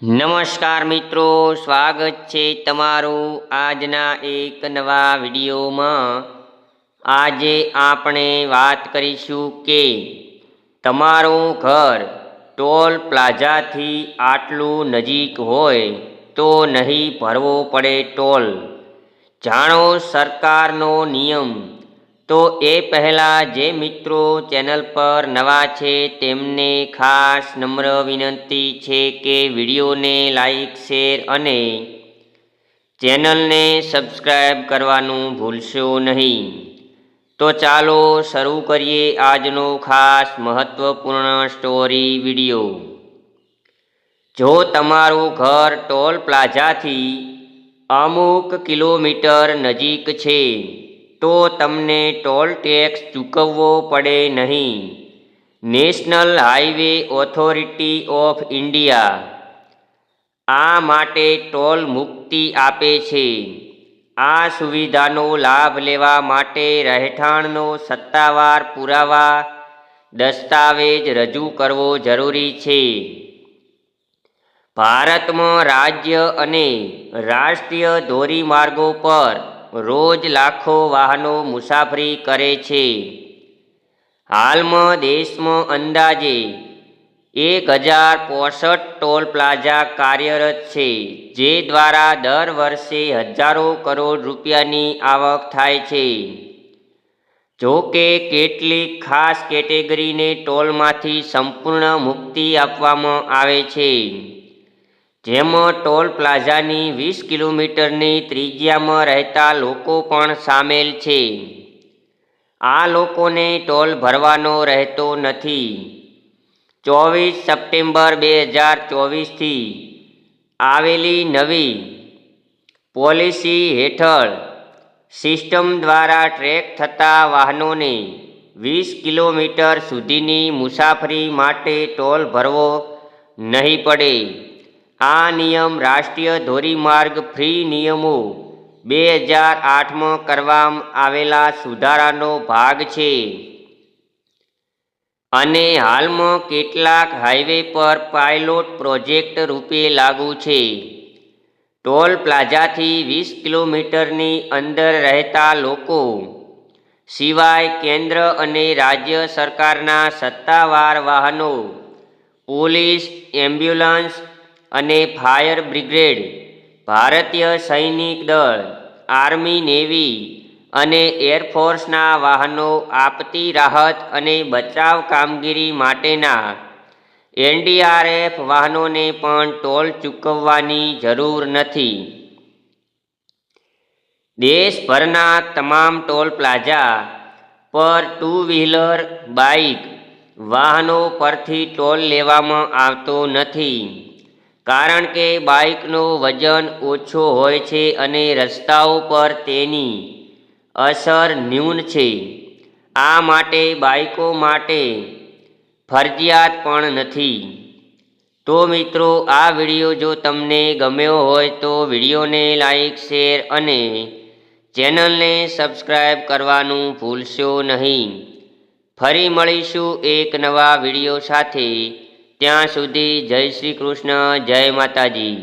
નમસ્કાર મિત્રો, સ્વાગત છે તમારું આજના એક નવા વિડીયોમાં। આજે આપણે વાત કરીશું કે તમારું ઘર ટોલ પ્લાઝાથી આટલું નજીક હોય તો નહીં ભરવો પડે ટોલ। જાણો સરકારનો નિયમ। તો એ પહેલાં જે મિત્રો ચેનલ પર નવા છે તેમને ખાસ નમ્ર વિનંતી છે કે વિડીયોને લાઈક, શેર અને ચેનલને સબસ્ક્રાઈબ કરવાનું ભૂલશો નહીં। તો ચાલો શરૂ કરીએ આજનો ખાસ મહત્વપૂર્ણ સ્ટોરી વિડીયો। જો તમારું ઘર ટોલ પ્લાઝાથી અમુક કિલોમીટર નજીક છે તો તમને ટોલ ટેક્સ ચૂકવવો પડે નહીં। National highway authority of India આ માટે ટોલ મુક્તિ આપે છે। આ સુવિધાનો લાભ લેવા માટે રહેઠાણનો સત્તાવાર પુરાવા દસ્તાવેજ રજૂ કરવો જરૂરી છે। ભારતમાં રાજ્ય અને રાષ્ટ્રીય ધોરીમાર્ગો પર રોજ લાખો વાહનો મુસાફરી કરે છે। હાલમાં દેશમાં અંદાજે 1065 ટોલ પ્લાઝા કાર્યરત છે, જે દ્વારા દર વર્ષે હજારો કરોડ રૂપિયાની આવક થાય છે। જો કે કેટલીક ખાસ કેટેગરીને ટોલમાંથી સંપૂર્ણ મુક્તિ આપવામાં આવે છે, જેમાં ટોલ પ્લાઝાની 20 કિલોમીટરની ત્રિજ્યામાં રહેતા લોકો પણ સામેલ છે। આ લોકોને ટોલ ભરવાનો રહેતો નથી। 24 સપ્ટેમ્બર 2024થી આવેલી નવી પોલિસી હેઠળ સિસ્ટમ દ્વારા ટ્રેક થતા વાહનોને 20 કિલોમીટર સુધીની મુસાફરી માટે ટોલ ભરવો નહીં પડે। આ નિયમ રાષ્ટ્રીય ધોરીમાર્ગ ફ્રી નિયમો 2008માં કરવામાં આવેલા સુધારાનો ભાગ છે અને હાલમાં કેટલાક હાઈવે પર પાયલોટ પ્રોજેક્ટ રૂપે લાગુ છે। ટોલ પ્લાઝાથી 20 કિલોમીટરની અંદર રહેતા લોકો સિવાય કેન્દ્ર અને રાજ્ય સરકારના સત્તાવાર વાહનો, પોલીસ, એમ્બ્યુલન્સ અને ફાયર બ્રિગેડ, ભારતીય સૈનિક દળ, આર્મી, નેવી અને એરફોર્સના વાહનો આપતી રાહત અને બચાવ કામગીરી માટેના એનડીઆરએફ વાહનોને પણ ટોલ ચૂકવવાની જરૂર નથી। દેશભરના તમામ ટોલ પ્લાઝા પર ટુ વ્હીલર, બાઇક વાહનો પરથી ટોલ લેવામાં આવતો નથી, કારણ કે બાઇકનો વજન ઓછો હોય છે અને રસ્તાઓ પર તેની અસર ન્યૂન છે। આ માટે બાઇકો માટે ફરજિયાત પણ નથી। તો મિત્રો, આ વિડીયો જો તમને ગમ્યો હોય તો વિડીયોને લાઈક, શેર અને ચેનલને સબસ્ક્રાઈબ કરવાનું ભૂલશો નહીં। ફરી મળીશું એક નવા વિડીયો સાથે। ત્યાં સુધી જય શ્રી કૃષ્ણ, જય માતાજી।